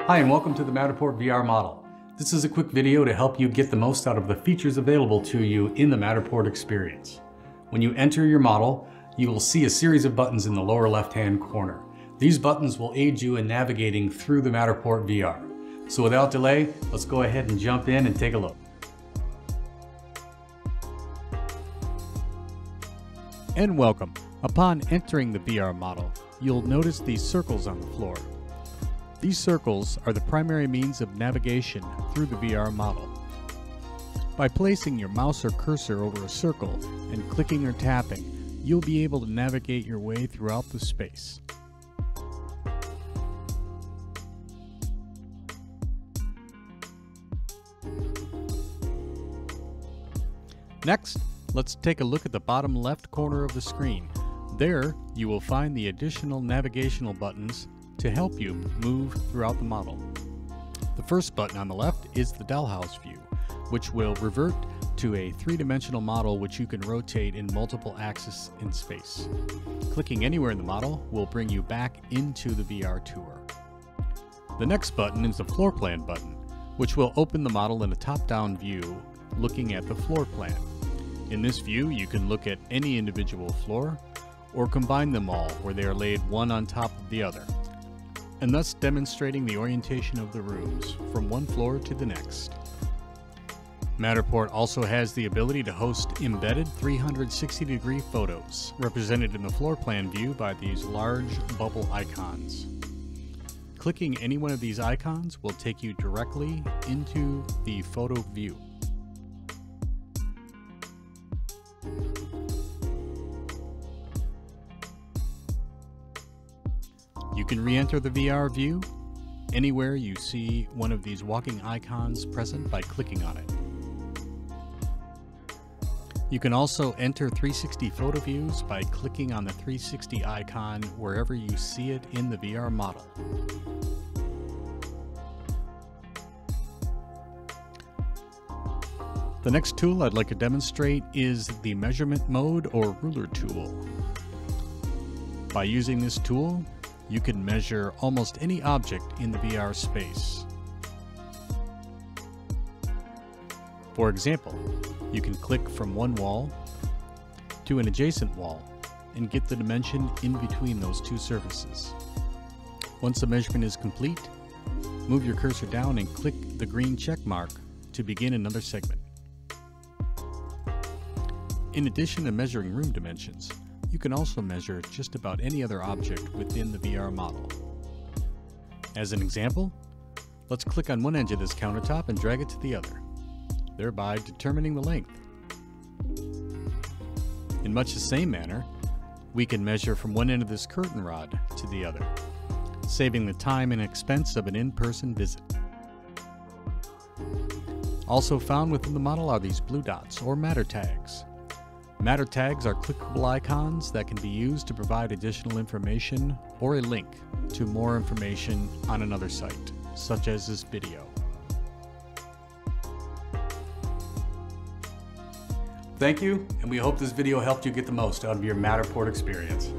Hi and welcome to the Matterport VR model. This is a quick video to help you get the most out of the features available to you in the Matterport experience. When you enter your model, you will see a series of buttons in the lower left-hand corner. These buttons will aid you in navigating through the Matterport VR. So without delay, let's go ahead and jump in and take a look. And welcome. Upon entering the VR model, you'll notice these circles on the floor. These circles are the primary means of navigation through the VR model. By placing your mouse or cursor over a circle and clicking or tapping, you'll be able to navigate your way throughout the space. Next, let's take a look at the bottom left corner of the screen. There, you will find the additional navigational buttons to help you move throughout the model. The first button on the left is the dollhouse view, which will revert to a three-dimensional model which you can rotate in multiple axes in space. Clicking anywhere in the model will bring you back into the VR tour. The next button is the floor plan button, which will open the model in a top-down view looking at the floor plan. In this view, you can look at any individual floor or combine them all where they are laid one on top of the other, and thus demonstrating the orientation of the rooms from one floor to the next. Matterport also has the ability to host embedded 360-degree photos, represented in the floor plan view by these large bubble icons. Clicking any one of these icons will take you directly into the photo view. You can re-enter the VR view anywhere you see one of these walking icons present by clicking on it. You can also enter 360 photo views by clicking on the 360 icon wherever you see it in the VR model. The next tool I'd like to demonstrate is the measurement mode or ruler tool. By using this tool, you can measure almost any object in the VR space. For example, you can click from one wall to an adjacent wall and get the dimension in between those two surfaces. Once the measurement is complete, move your cursor down and click the green check mark to begin another segment. In addition to measuring room dimensions, you can also measure just about any other object within the VR model. As an example, let's click on one edge of this countertop and drag it to the other, thereby determining the length. In much the same manner, we can measure from one end of this curtain rod to the other, saving the time and expense of an in-person visit. Also found within the model are these blue dots or matter tags. Matter tags are clickable icons that can be used to provide additional information or a link to more information on another site, such as this video. Thank you, and we hope this video helped you get the most out of your Matterport experience.